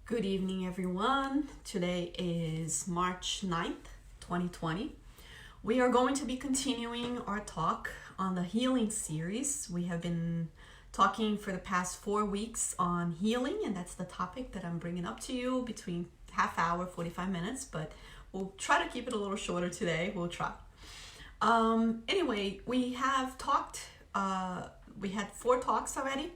Good evening, everyone. Today is March 9th, 2020. We are going to be continuing our talk on the healing series. We have been talking for the past 4 weeks on healing, and that's the topic that I'm bringing up to you between half hour, 45 minutes, but we'll try to keep it a little shorter today. We'll try. Anyway, we have talked, we had 4 talks already.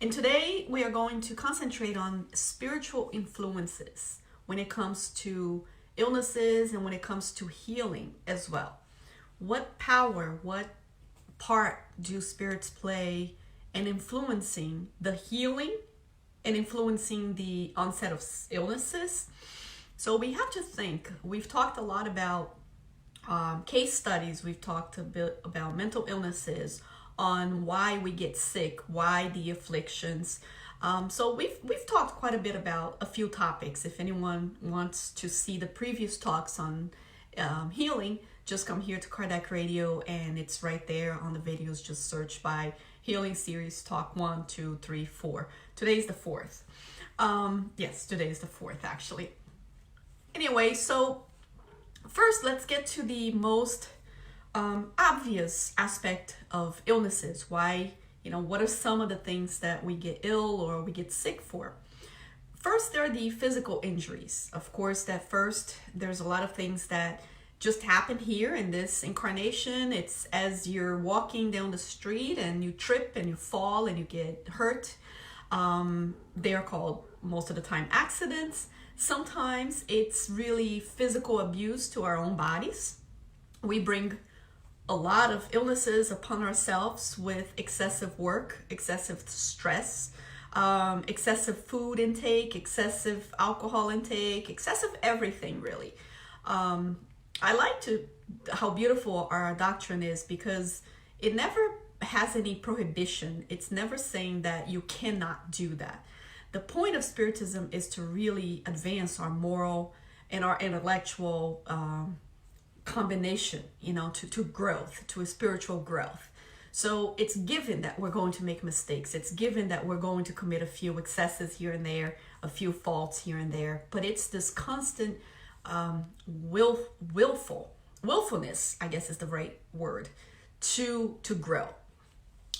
And today we are going to concentrate on spiritual influences when it comes to illnesses and when it comes to healing as well. What power, what part do spirits play in influencing the healing and influencing the onset of illnesses? So we have to think. We've talked a lot about case studies. We've talked a bit about mental illnesses, on why we get sick, why the afflictions. So we've talked quite a bit about a few topics. If anyone wants to see the previous talks on healing, just come here to Kardec Radio, and it's right there on the videos. Just search by Healing Series Talk 1, 2, 3, 4. Today's the 4th. Yes, today is the 4th actually. Anyway, so first let's get to the most obvious aspect of illnesses. Why, what are some of the things that we get ill or we get sick for? First, there are the physical injuries. Of course, there's a lot of things that just happen here in this incarnation. It's as you're walking down the street and you trip and you fall and you get hurt. They're called, most of the time, accidents. Sometimes it's really physical abuse to our own bodies. We bring a lot of illnesses upon ourselves with excessive work, excessive stress, excessive food intake, excessive alcohol intake, excessive everything really. I like how beautiful our doctrine is, because it never has any prohibition. It's never saying that you cannot do that. The point of Spiritism is to really advance our moral and our intellectual combination, to growth, to a spiritual growth. So it's given that we're going to make mistakes. It's given that we're going to commit a few excesses here and there, a few faults here and there. But it's this constant willfulness, I guess is the right word, to grow.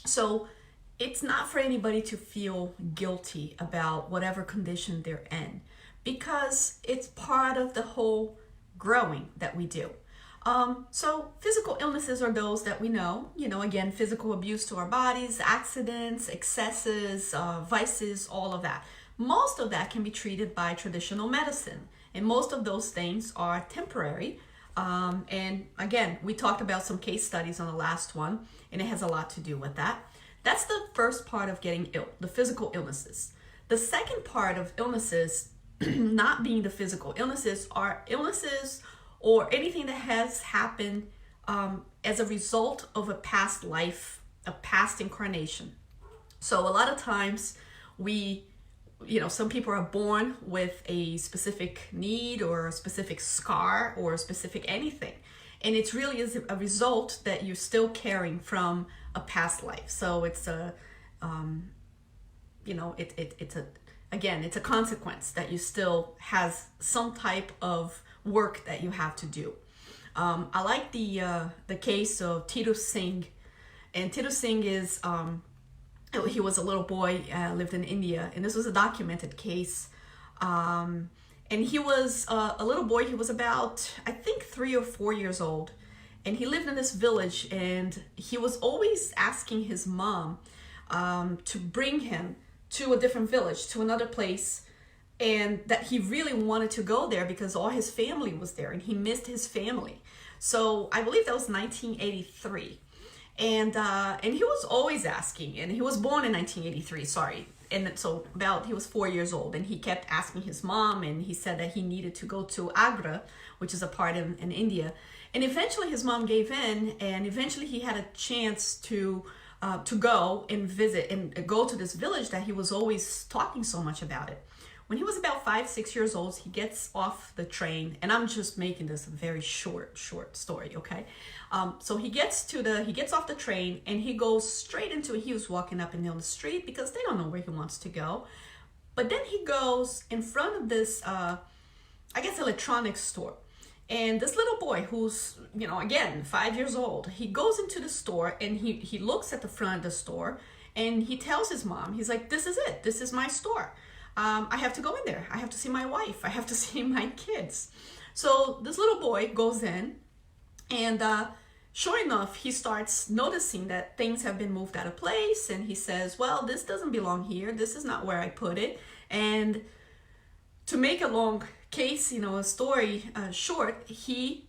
So it's not for anybody to feel guilty about whatever condition they're in, because it's part of the whole growing that we do. So physical illnesses are those that we know, again, physical abuse to our bodies, accidents, excesses, vices, all of that. Most of that can be treated by traditional medicine, and most of those things are temporary. And again, we talked about some case studies on the last one, and it has a lot to do with that. That's the first part of getting ill, the physical illnesses. The second part of illnesses, not being the physical illnesses, are illnesses or anything that has happened as a result of a past life, a past incarnation. So a lot of times some people are born with a specific need or a specific scar or a specific anything. And it really is a result that you're still carrying from a past life. So it's it's a consequence that you still has some type of work that you have to do. I like the case of Tito Singh, and Tito Singh is he was a little boy, lived in India, and this was a documented case. And he was a little boy. He was about, I think, 3 or 4 years old, and he lived in this village. And he was always asking his mom to bring him to a different village, to another place, and that he really wanted to go there because all his family was there and he missed his family. So I believe that was 1983. And he was always asking, and he was born in 1983, sorry. And so he was 4 years old, and he kept asking his mom, and he said that he needed to go to Agra, which is a part in India. And eventually his mom gave in, and eventually he had a chance to go and visit and go to this village that he was always talking so much about it. When he was about 5, 6 years old, he gets off the train, and I'm just making this a very short story, okay? So he gets off the train, and he goes straight into, he was walking up and down the street because they don't know where he wants to go. But then he goes in front of this, I guess, electronics store. And this little boy who's, again, 5 years old, he goes into the store and he looks at the front of the store and he tells his mom, he's like, this is it. This is my store. I have to go in there. I have to see my wife. I have to see my kids. So this little boy goes in and sure enough, he starts noticing that things have been moved out of place. And he says, well, this doesn't belong here. This is not where I put it. And to make a long case, a story short, he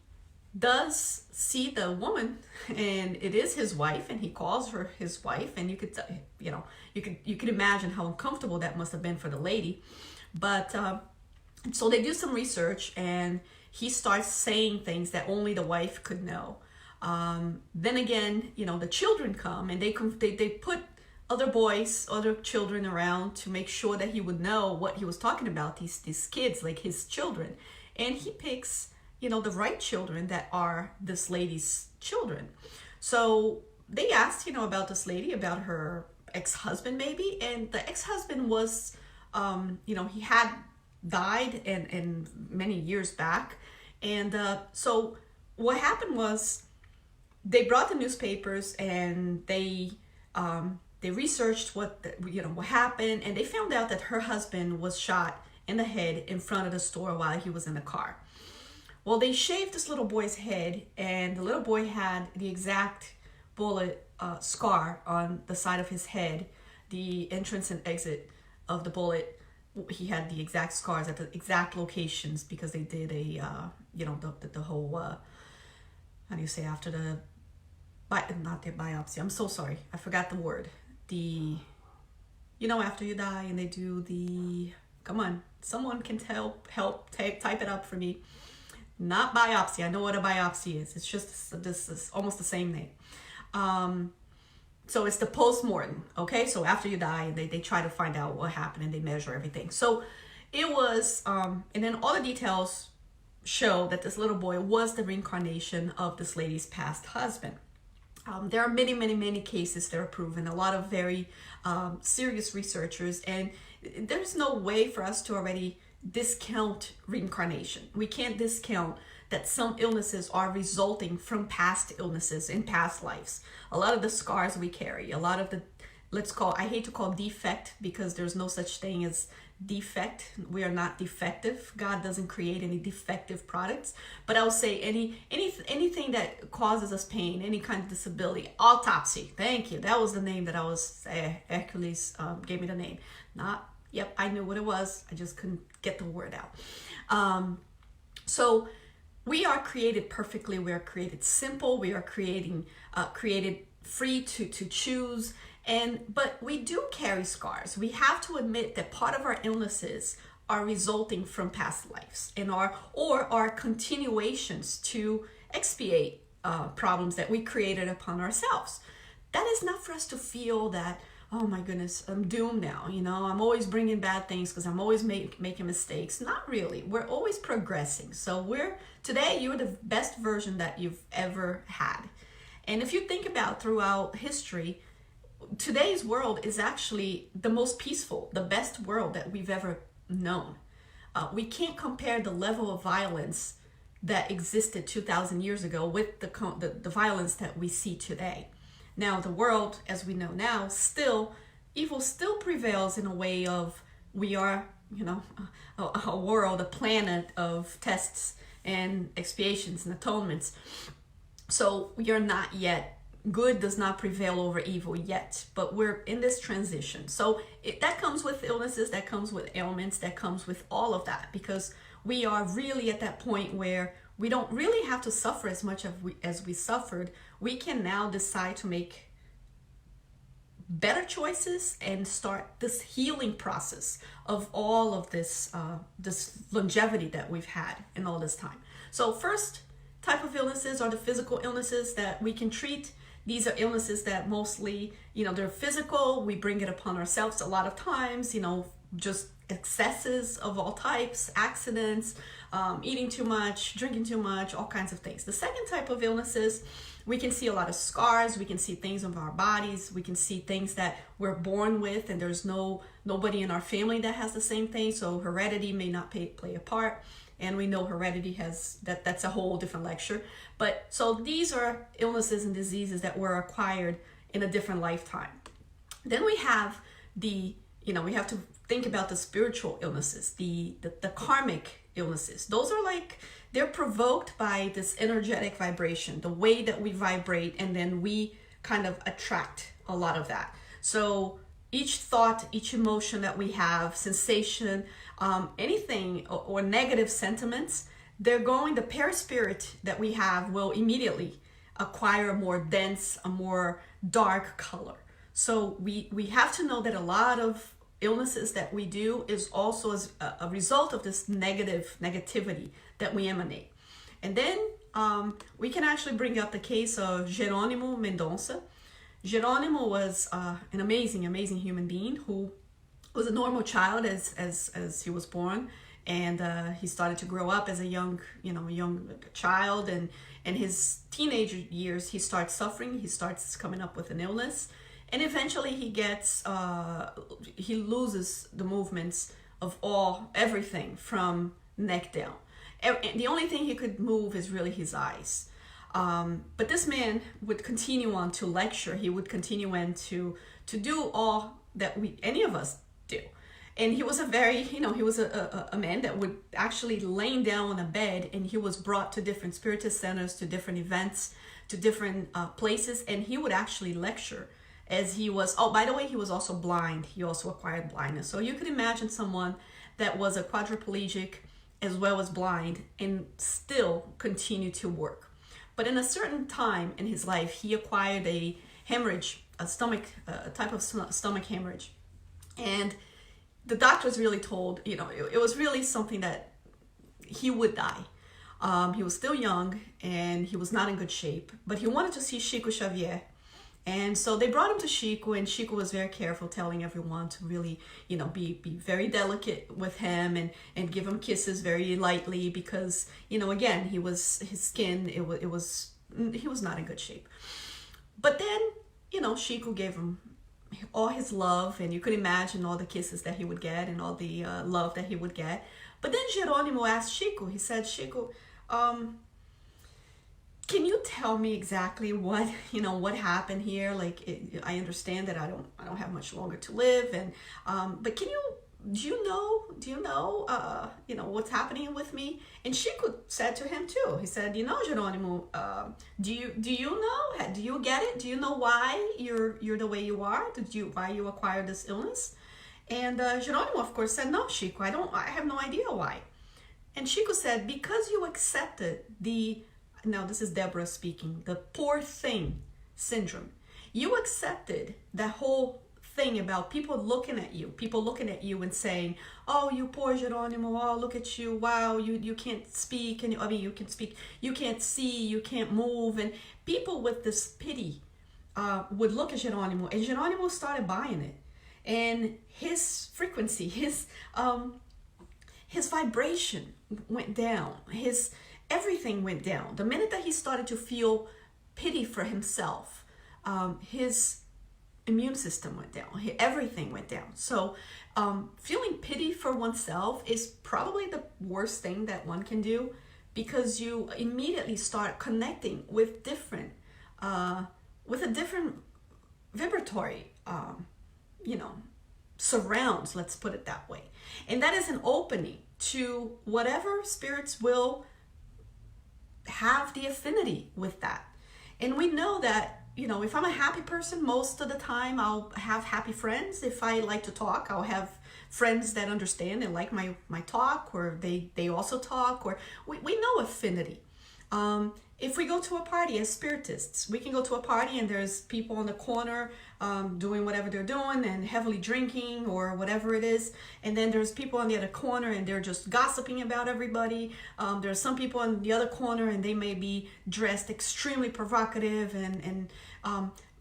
does see the woman and it is his wife, and he calls her his wife, and you could imagine how uncomfortable that must have been for the lady. But so they do some research and he starts saying things that only the wife could know. Then again, the children come and they put other boys, other children around to make sure that he would know what he was talking about, these kids, like his children. And he picks, the right children that are this lady's children. So they asked, about this lady, about her ex-husband maybe. And the ex-husband was, he had died and many years back. And so what happened was they brought the newspapers and they researched what happened, and they found out that her husband was shot in the head in front of the store while he was in the car. Well, they shaved this little boy's head, and the little boy had the exact bullet scar on the side of his head, the entrance and exit of the bullet. He had the exact scars at the exact locations because they did a the whole how do you say, after the not the biopsy, I'm so sorry, I forgot the word, after you die and they do the, come on, someone can help type it up for me. Not biopsy, I know what a biopsy is. It's just, this is almost the same name. So it's the post-mortem, okay? So after you die, they try to find out what happened and they measure everything. So it was, and then all the details show that this little boy was the reincarnation of this lady's past husband. There are many, many, many cases that are proven, a lot of very serious researchers, and there's no way for us to already discount reincarnation. We can't discount that some illnesses are resulting from past illnesses in past lives. A lot of the scars we carry, a lot of the, I hate to call defect, because there's no such thing as defect. We are not defective. God doesn't create any defective products. But I would say anything that causes us pain, any kind of disability, autopsy. Thank you. That was the name that I was, Hercules gave me the name. Yep, I knew what it was. I just couldn't get the word out. So we are created perfectly. We are created simple. We are created free to choose. But we do carry scars. We have to admit that part of our illnesses are resulting from past lives and are continuations to expiate problems that we created upon ourselves. That is not for us to feel that, oh my goodness, I'm doomed now. I'm always bringing bad things because I'm always making mistakes. Not really. We're always progressing. So today you're the best version that you've ever had. And if you think about throughout history, today's world is actually the most peaceful, the best world that we've ever known. We can't compare the level of violence that existed 2,000 years ago with the violence that we see today. Now, the world, as we know now, evil still prevails in a way of we are, a world, a planet of tests and expiations and atonements. So we are not yet, good does not prevail over evil yet, but we're in this transition. So that comes with illnesses, that comes with ailments, that comes with all of that, because we are really at that point where we don't really have to suffer as much as we suffered. We can now decide to make better choices and start this healing process of all of this longevity that we've had in all this time. So first type of illnesses are the physical illnesses that we can treat. These are illnesses that mostly, they're physical. We bring it upon ourselves a lot of times, just excesses of all types, accidents, eating too much, drinking too much, all kinds of things. The second type of illnesses, we can see a lot of scars, we can see things of our bodies, we can see things that we're born with, and there's nobody in our family that has the same thing, so heredity may not play a part. And we know heredity has that's a whole different lecture. But so these are illnesses and diseases that were acquired in a different lifetime. Then we have we have to think about the spiritual illnesses, the karmic illnesses. Those are they're provoked by this energetic vibration, the way that we vibrate, and then we kind of attract a lot of that. So each thought, each emotion that we have, sensation, anything or negative sentiments, the perispirit that we have will immediately acquire a more dense, a more dark color. So we have to know that a lot of illnesses that we do is also as a result of this negativity that we emanate. And then we can actually bring up the case of Jerônimo Mendonça. Jerônimo was an amazing human being who was a normal child as he was born, and he started to grow up as a young child, and in his teenage years he starts suffering, he starts coming up with an illness, and eventually he loses the movements of everything from neck down. The only thing he could move is really his eyes. But this man would continue on to lecture. He would continue on to do all that any of us do. And he was a man that would actually lay down on a bed, and he was brought to different spiritist centers, to different events, to different places, and he would actually lecture as he was. Oh, by the way, he was also blind. He also acquired blindness. So you could imagine someone that was a quadriplegic as well as blind and still continue to work. But in a certain time in his life, he acquired a hemorrhage, a type of stomach hemorrhage. And the doctors really told, it was really something that he would die. He was still young and he was not in good shape, but he wanted to see Chico Xavier. And so they brought him to Chico, and Chico was very careful, telling everyone to really, be very delicate with him and give him kisses very lightly, because, again, his skin, he was not in good shape. But then, Chico gave him all his love, and you could imagine all the kisses that he would get and all the love that he would get. But then Jerônimo asked Chico, he said, Chico, can you tell me exactly what happened here? I understand that I don't have much longer to live, and but do you know what's happening with me? And Chico said to him too. He said, Jerônimo, do you know? Do you get it? Do you know why you're the way you are? Why you acquired this illness? And Jerônimo, of course, said, no, Chico, I have no idea why. And Chico said, because you accepted now this is Deborah speaking, the poor thing syndrome. You accepted that whole thing about people looking at you and saying, oh, you poor Jerônimo, oh, look at you, wow, you can't speak, and you can speak, you can't see, you can't move, and people with this pity would look at Jerônimo, and Jerônimo started buying it, and his frequency, his vibration went down, everything went down. The minute that he started to feel pity for himself, his immune system went down. Everything went down. So feeling pity for oneself is probably the worst thing that one can do, because you immediately start connecting with with a different vibratory, surrounds, let's put it that way. And that is an opening to whatever spirits will have the affinity with that. And we know that, if I'm a happy person, most of the time I'll have happy friends. If I like to talk, I'll have friends that understand and like my talk, or they also talk, or we know affinity. If we go to a party as spiritists, we can go to a party and there's people on the corner doing whatever they're doing and heavily drinking or whatever it is. And then there's people on the other corner and they're just gossiping about everybody. There's some people on the other corner and they may be dressed extremely provocative and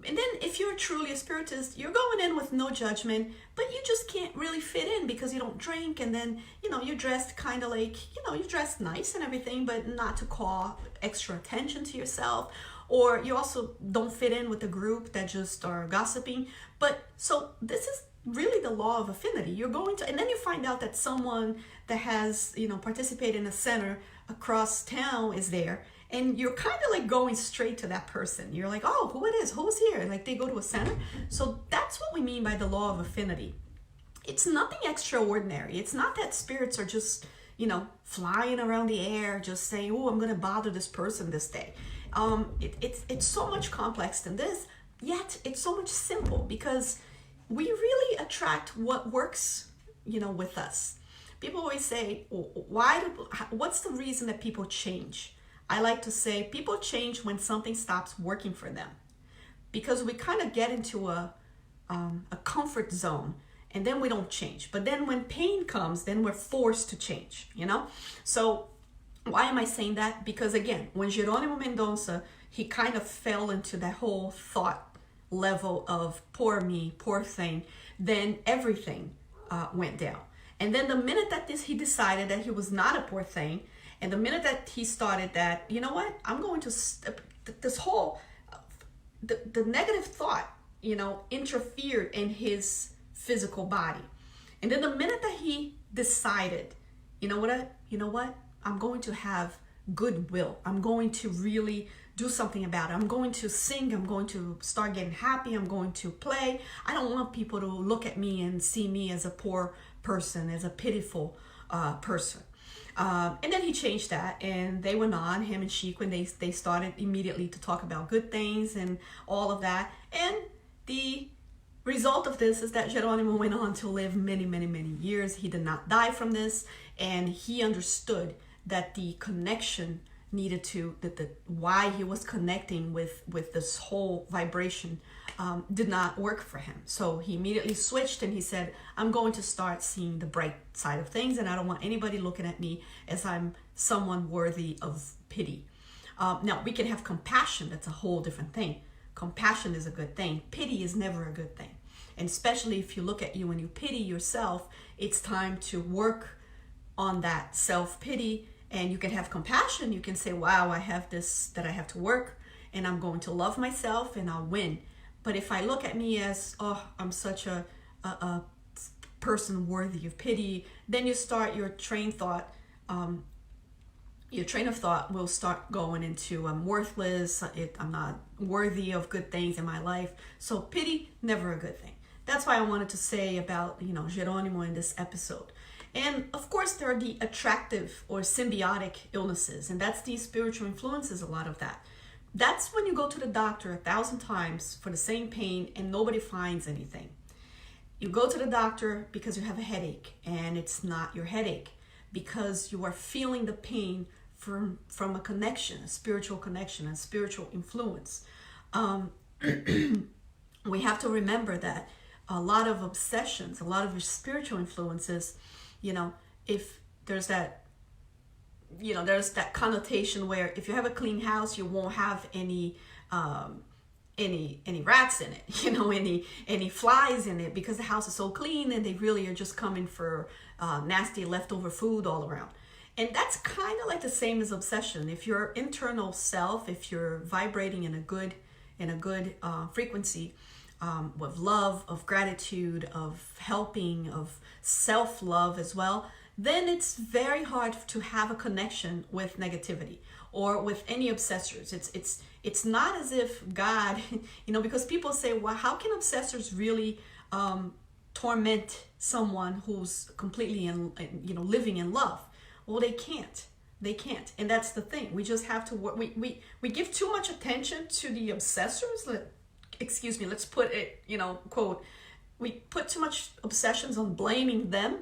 And then if you're truly a spiritist, you're going in with no judgment, but you just can't really fit in because you don't drink. And then, you're dressed kind of like, you're dressed nice and everything, but not to call extra attention to yourself. Or you also don't fit in with the group that just are gossiping. But so this is really the law of affinity. You're going to, and then you find out that someone that has, participated in a center across town is there. And you're kind of like going straight to that person. You're like, oh, who's here? Like they go to a center. So that's what we mean by the law of affinity. It's nothing extraordinary. It's not that spirits are just, flying around the air, just saying, oh, I'm going to bother this person this day. It's so much complex than this, yet it's so much simple because we really attract what works, with us. People always say, what's the reason that people change? I like to say people change when something stops working for them, because we kind of get into a comfort zone and then we don't change. But then when pain comes, then we're forced to change, So why am I saying that? Because again, when Geronimo Mendonça, he kind of fell into that whole thought level of poor me, poor thing, then everything went down. And then the minute that he decided that he was not a poor thing, and the minute that he started that, I'm going to, this whole, the negative thought, interfered in his physical body. And then the minute that he decided, you know what, I'm going to have goodwill. I'm going to really do something about it. I'm going to sing. I'm going to start getting happy. I'm going to play. I don't want people to look at me and see me as a poor person, as a pitiful person. And then he changed that, and they went on, him and Chico, and they started immediately to talk about good things and all of that. And the result of this is that Geronimo went on to live many, many, many years. He did not die from this, and he understood that the connection needed to, why he was connecting with this whole vibration did not work for him. So he immediately switched and he said, I'm going to start seeing the bright side of things, and I don't want anybody looking at me as I'm someone worthy of pity. Now, we can have compassion. That's a whole different thing. Compassion is a good thing. Pity is never a good thing. And especially if you look at you and you pity yourself, it's time to work on that self-pity. And you can have compassion. You can say, wow, I have this that I have to work, and I'm going to love myself and I'll win. But if I look at me as, oh, I'm such a person worthy of pity, then you start your train of thought will start going into, I'm worthless, I'm not worthy of good things in my life. So pity, never a good thing. That's why I wanted to say about, Geronimo in this episode. And of course, there are the attractive or symbiotic illnesses, and that's the spiritual influences, a lot of that. That's when you go to the doctor 1,000 times for the same pain and nobody finds anything. You go to the doctor because you have a headache, and it's not your headache, because you are feeling the pain from a connection, a spiritual connection, a spiritual influence. We have to remember that a lot of obsessions, a lot of your spiritual influences, if there's that, there's that connotation where if you have a clean house, you won't have any rats in it, any flies in it, because the house is so clean and they really are just coming for nasty leftover food all around. And that's kind of like the same as obsession. If your internal self, if you're vibrating in a good frequency, with love, of gratitude, of helping, of self-love as well, then it's very hard to have a connection with negativity or with any obsessors. It's not as if God, because people say, well, how can obsessors really torment someone who's completely living in love? Well, they can't. And that's the thing. We just have to work. We give too much attention to the obsessors. Let's put it, quote, we put too much obsessions on blaming them.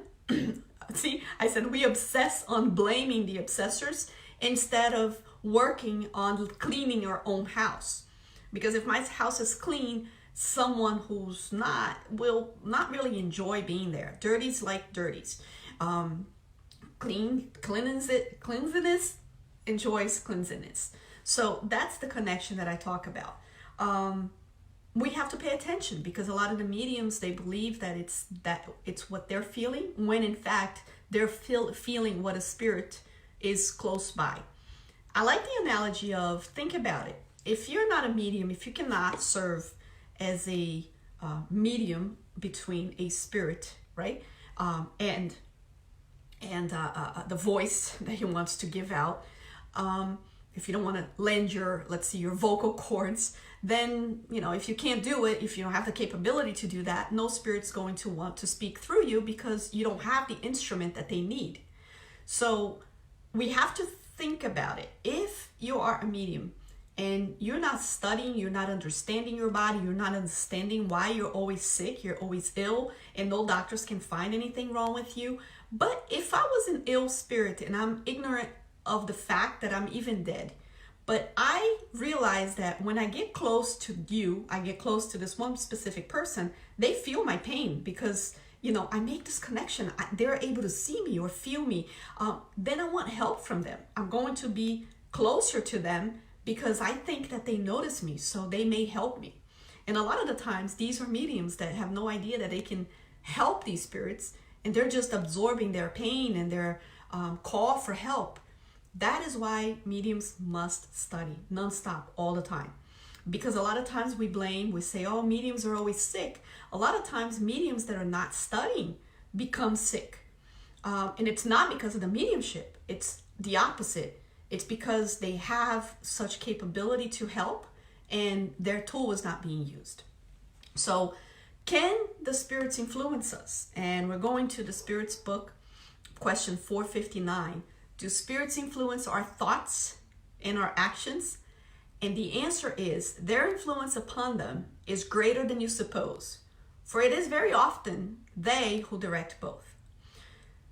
See, I said we obsess on blaming the obsessors instead of working on cleaning our own house. Because if my house is clean, someone who's not will not really enjoy being there. Dirties like dirties. Cleanliness enjoys cleanliness. So that's the connection that I talk about. we have to pay attention, because a lot of the mediums, they believe that it's what they're feeling, when in fact they're feeling what a spirit is close by. I like the analogy of, think about it. If you're not a medium, if you cannot serve as a medium between a spirit, right, and the voice that he wants to give out, if you don't want to lend your, let's see, your vocal cords, then, if you can't do it, if you don't have the capability to do that, no spirit's going to want to speak through you, because you don't have the instrument that they need. So we have to think about it. If you are a medium and you're not studying, you're not understanding your body, you're not understanding why you're always sick, you're always ill, and no doctors can find anything wrong with you. But if I was an ill spirit and I'm ignorant of the fact that I'm even dead, but I realize that when I get close to you, I get close to this one specific person, they feel my pain, because I make this connection. They're able to see me or feel me. Then I want help from them. I'm going to be closer to them because I think that they notice me, so they may help me. And a lot of the times, these are mediums that have no idea that they can help these spirits, and they're just absorbing their pain and their call for help. That is why mediums must study nonstop all the time. Because a lot of times we say, oh, mediums are always sick. A lot of times mediums that are not studying become sick. And it's not because of the mediumship. It's the opposite. It's because they have such capability to help and their tool is not being used. So can the spirits influence us? And we're going to the Spirits book, question 459. Do spirits influence our thoughts and our actions? And the answer is, their influence upon them is greater than you suppose, for it is very often they who direct both.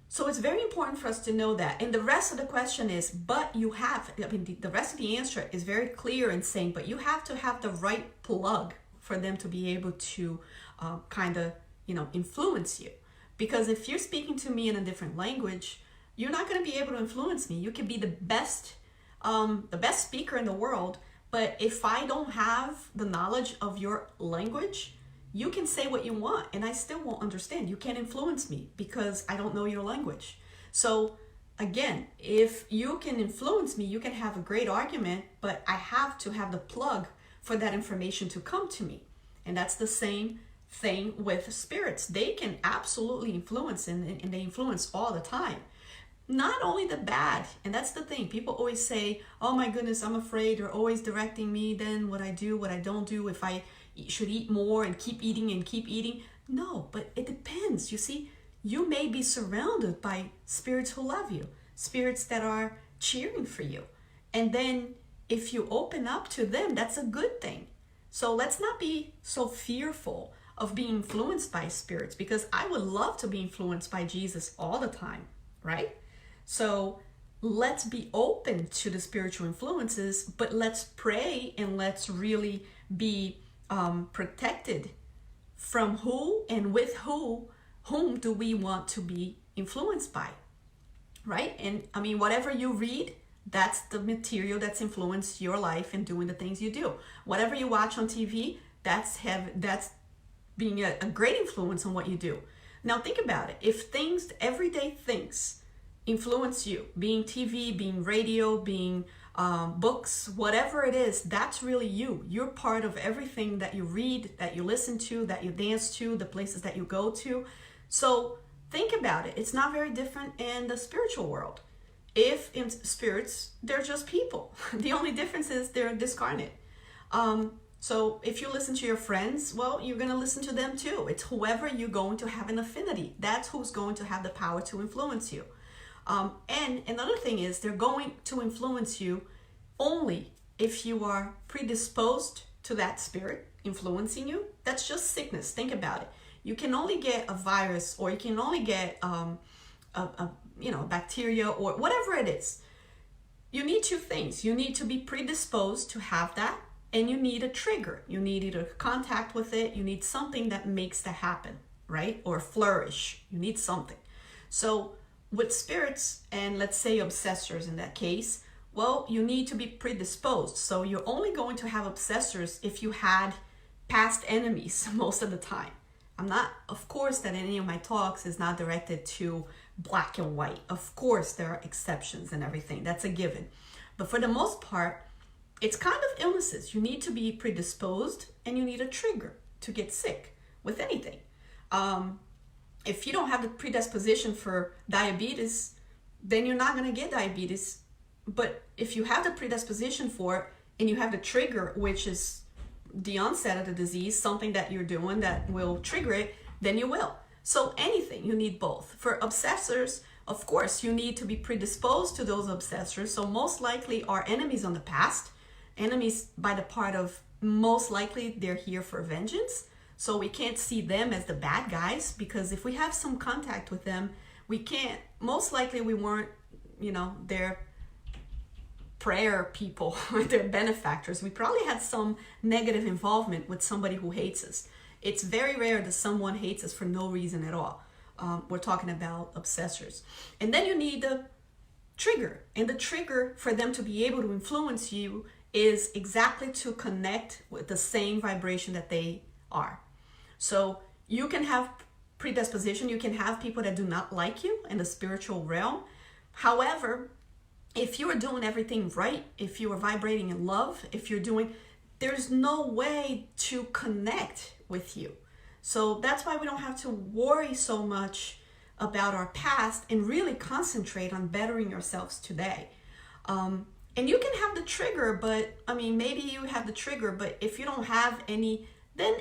So it's very important for us to know that. And the rest of the question is, the rest of the answer is very clear in saying, but you have to have the right plug for them to be able to influence you. Because if you're speaking to me in a different language, you're not going to be able to influence me. You can be the best speaker in the world, but if I don't have the knowledge of your language, you can say what you want and I still won't understand. You can't influence me because I don't know your language. So again, if you can influence me, you can have a great argument, but I have to have the plug for that information to come to me. And that's the same thing with spirits. They can absolutely influence, and they influence all the time. Not only the bad, and that's the thing. People always say, oh my goodness, I'm afraid. They're always directing me then what I do, what I don't do, if I should eat more and keep eating and keep eating. No, but it depends. You see, you may be surrounded by spirits who love you, spirits that are cheering for you. And then if you open up to them, that's a good thing. So let's not be so fearful of being influenced by spirits, because I would love to be influenced by Jesus all the time, right? So let's be open to the spiritual influences, but let's pray and let's really be protected from who and with whom do we want to be influenced by, right? And I mean, whatever you read, that's the material that's influenced your life and doing the things you do. Whatever you watch on TV, that's being a great influence on what you do. Now think about it. If everyday things influence you, being TV, being radio, being books, whatever it is, that's really you. You're part of everything that you read, that you listen to, that you dance to, the places that you go to. So think about it. It's not very different in the spiritual world. If in spirits, they're just people. The only difference is they're discarnate. So if you listen to your friends, well, you're going to listen to them too. It's whoever you're going to have an affinity. That's who's going to have the power to influence you. And another thing is, they're going to influence you only if you are predisposed to that spirit influencing you. That's just sickness. Think about it. You can only get a virus, or you can only get bacteria, or whatever it is. You need two things. You need to be predisposed to have that, and you need a trigger. You need either contact with it. You need something that makes that happen, right? Or flourish. You need something. So with spirits, and let's say obsessors in that case, well, you need to be predisposed. So you're only going to have obsessors if you had past enemies most of the time. I'm not, of course, that any of my talks is not directed to black and white. Of course, there are exceptions and everything. That's a given. But for the most part, it's kind of illnesses. You need to be predisposed and you need a trigger to get sick with anything. If you don't have the predisposition for diabetes, then you're not going to get diabetes. But if you have the predisposition for it and you have the trigger, which is the onset of the disease, something that you're doing that will trigger it, then you will. So anything, you need both. For obsessors, of course, you need to be predisposed to those obsessors. So most likely our enemies on the past, enemies by the part of most likely they're here for vengeance. So we can't see them as the bad guys, because if we have some contact with them, we can't, most likely we weren't, their prayer people, their benefactors. We probably had some negative involvement with somebody who hates us. It's very rare that someone hates us for no reason at all. We're talking about obsessors. And then you need the trigger. And the trigger for them to be able to influence you is exactly to connect with the same vibration that they are. So you can have predisposition, you can have people that do not like you in the spiritual realm. However, if you are doing everything right, if you are vibrating in love, there's no way to connect with you. So that's why we don't have to worry so much about our past and really concentrate on bettering ourselves today. And you can have the trigger, but maybe you have the trigger, but if you don't have any, then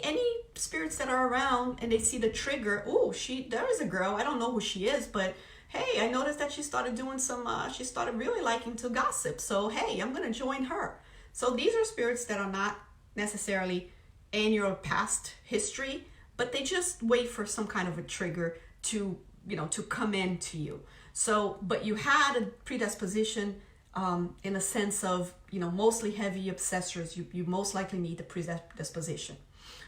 any spirits that are around and they see the trigger, there is a girl, I don't know who she is, but hey, I noticed that she started doing she started really liking to gossip. So hey, I'm going to join her. So these are spirits that are not necessarily in your past history, but they just wait for some kind of a trigger to come into you. So, but you had a predisposition in a sense of, mostly heavy obsessors. You most likely need the predisposition.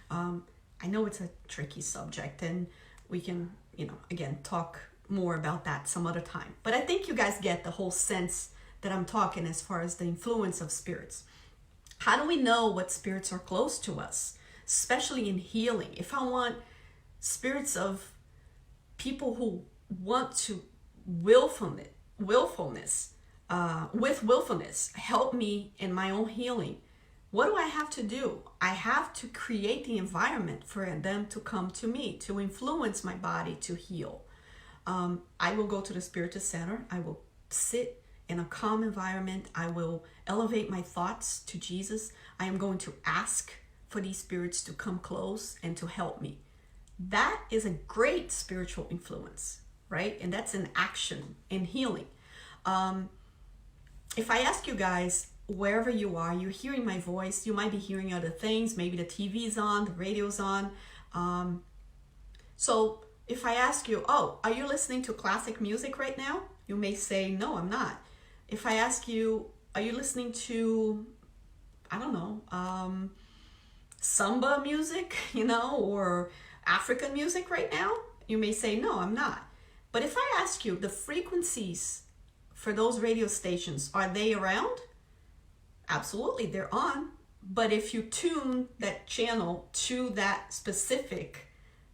I know it's a tricky subject and we can, again, talk more about that some other time. But I think you guys get the whole sense that I'm talking as far as the influence of spirits. How do we know what spirits are close to us, especially in healing? If I want spirits of people who want to willfulness, with willfulness, help me in my own healing, what do I have to do? I have to create the environment for them to come to me, to influence my body to heal. I will go to the Spiritist Center. I will sit in a calm environment. I will elevate my thoughts to Jesus. I am going to ask for these spirits to come close and to help me. That is a great spiritual influence, right? And that's an action in healing. If I ask you guys, wherever you are, you're hearing my voice, you might be hearing other things. Maybe the TV's on, the radio's on. So if I ask you, are you listening to classic music right now? You may say, no, I'm not. If I ask you, are you listening to, I don't know, samba music, or African music right now? You may say, no, I'm not. But if I ask you the frequencies for those radio stations, are they around? Absolutely, they're on. But if you tune that channel to that specific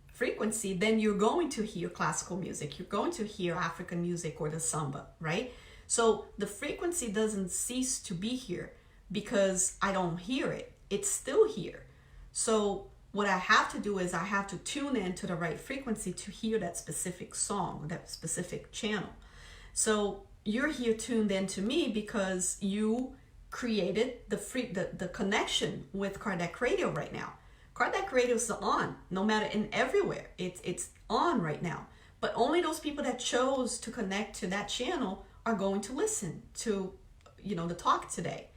frequency, then you're going to hear classical music, you're going to hear African music or the samba, right? So the frequency doesn't cease to be here because I don't hear it. It's still here. So what I have to do is I have to tune in to the right frequency to hear that specific song, that specific channel. So you're here tuned in to me because you created the connection with Kardec Radio right now. Kardec Radio is on, no matter in everywhere. It's on right now. But only those people that chose to connect to that channel are going to listen to, the talk today.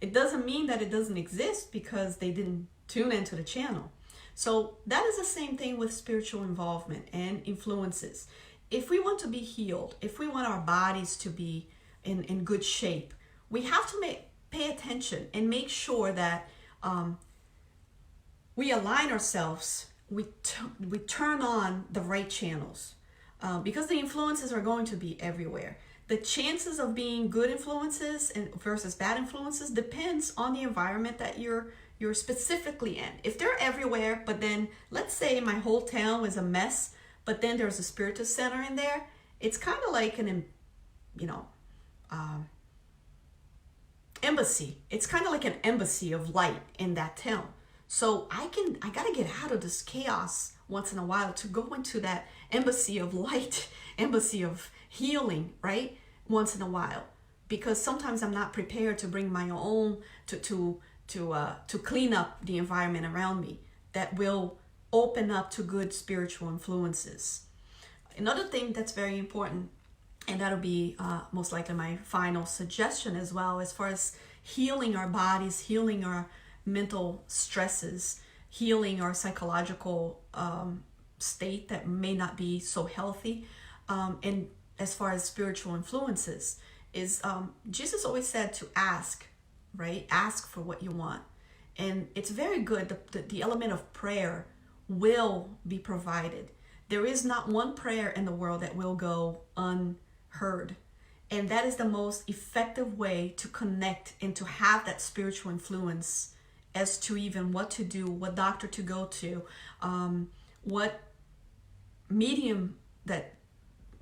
It doesn't mean that it doesn't exist because they didn't tune into the channel. So that is the same thing with spiritual involvement and influences. If we want to be healed, if we want our bodies to be in good shape, we have to pay attention and make sure that we align ourselves, we turn on the right channels, because the influences are going to be everywhere. The chances of being good influences versus bad influences depends on the environment that you're you're specifically in. If they're everywhere, but then let's say my whole town is a mess, but then there's a spiritual center in there, it's kind of like an, you know, embassy. It's kind of like an embassy of light in that town. So I gotta get out of this chaos once in a while to go into that embassy of light, embassy of healing, right? Once in a while, because sometimes I'm not prepared to bring my own to clean up the environment around me that will open up to good spiritual influences. Another thing that's very important, and that'll be most likely my final suggestion as well, as far as healing our bodies, healing our mental stresses, healing our psychological state that may not be so healthy, and as far as spiritual influences, is Jesus always said to ask, right? Ask for what you want. And it's very good. The element of prayer will be provided. There is not one prayer in the world that will go unheard. And that is the most effective way to connect and to have that spiritual influence as to even what to do, what doctor to go to, what medium that,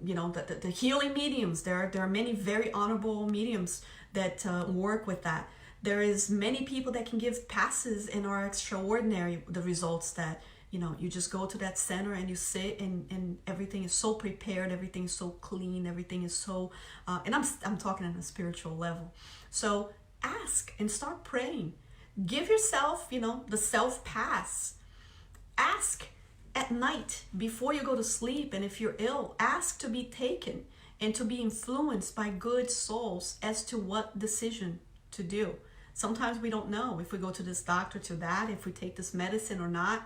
you know, the healing mediums. There are many very honorable mediums that work with that. There is many people that can give passes and are extraordinary, the results that, you know, you just go to that center and you sit and everything is so prepared, everything is so clean, everything is so, and I'm talking on a spiritual level. So ask and start praying. Give yourself, you know, the self pass. Ask at night before you go to sleep, and if you're ill, ask to be taken and to be influenced by good souls as to what decision to do. Sometimes we don't know if we go to this doctor, to that, if we take this medicine or not.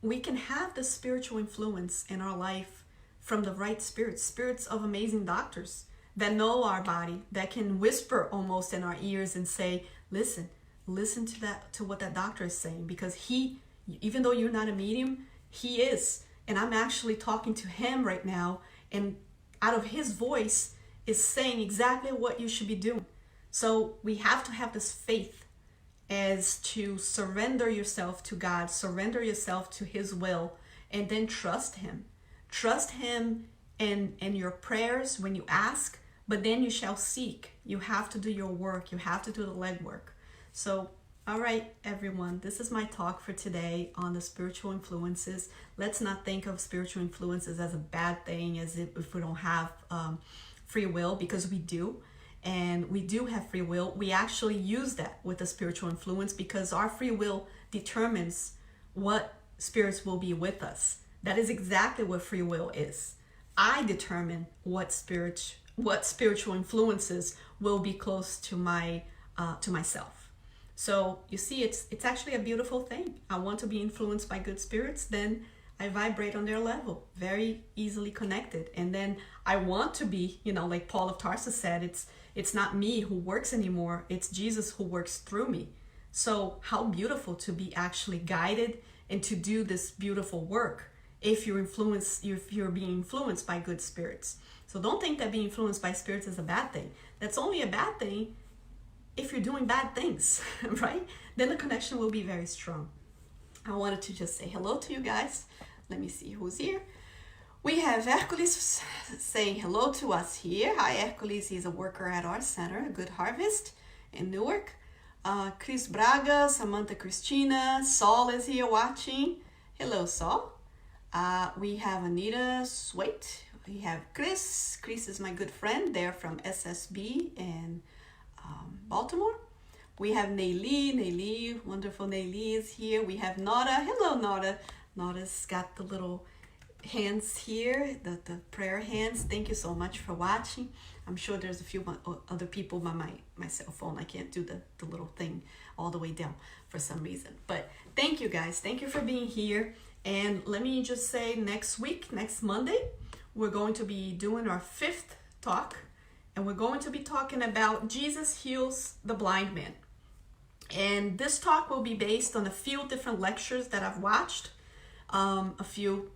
We can have the spiritual influence in our life from the right spirits of amazing doctors that know our body, that can whisper almost in our ears and say, listen to what that doctor is saying, because he, even though you're not a medium, he is. And I'm actually talking to him right now, and out of his voice is saying exactly what you should be doing. So we have to have this faith as to surrender yourself to God, surrender yourself to his will, and then trust him. Trust him in your prayers when you ask, but then you shall seek. You have to do your work. You have to do the legwork. So, all right, everyone, this is my talk for today on the spiritual influences. Let's not think of spiritual influences as a bad thing, as if we don't have free will, because we do. And we do have free will. We actually use that with the spiritual influence, because our free will determines what spirits will be with us. That is exactly what free will is. I determine what spiritual influences will be close to myself. So you see, it's actually a beautiful thing. I want to be influenced by good spirits, then I vibrate on their level, very easily connected. And then I want to be, you know, like Paul of Tarsus said, it's not me who works anymore, it's Jesus who works through me. So how beautiful to be actually guided and to do this beautiful work if you're being influenced by good spirits. So don't think that being influenced by spirits is a bad thing. That's only a bad thing if you're doing bad things, right? Then the connection will be very strong. I wanted to just say hello to you guys. Let me see who's here. We have Hercules saying hello to us here. Hi, Hercules. He's a worker at our center, Good Harvest in Newark. Chris Braga, Samantha Christina, Saul is here watching. Hello, Saul. We have Anita Swaite. We have Chris. Chris is my good friend. They're from SSB in Baltimore. We have Nayli, wonderful Nayli is here. We have Nada. Hello, Nada. Nada's got the little hands here, the prayer hands. Thank you so much for watching. I'm sure there's a few other people by my cell phone. I can't do the little thing all the way down for some reason. But thank you guys. Thank you for being here. And let me just say, next week, next Monday, we're going to be doing our 5th talk. And we're going to be talking about Jesus heals the blind man. And this talk will be based on a few different lectures that I've watched. A few,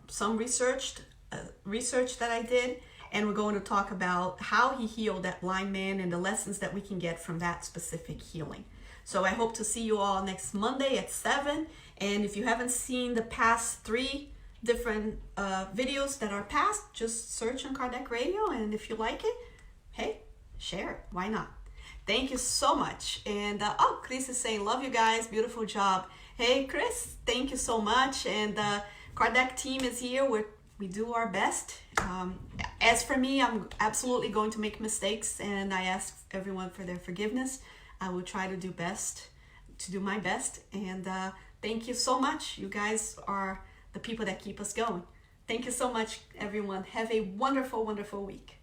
some research that I did, and we're going to talk about how he healed that blind man and the lessons that we can get from that specific healing. So I hope to see you all next Monday at 7. And if you haven't seen the past 3 different videos that are past, just search on Kardec Radio, and if you like it, hey, share it. Why not? Thank you so much. And oh, Chris is saying, love you guys, beautiful job. Hey Chris, thank you so much. And the Kardec team is here. We do our best. As for me, I'm absolutely going to make mistakes, and I ask everyone for their forgiveness. I will try to do my best. And thank you so much. You guys are the people that keep us going. Thank you so much, everyone. Have a wonderful, wonderful week.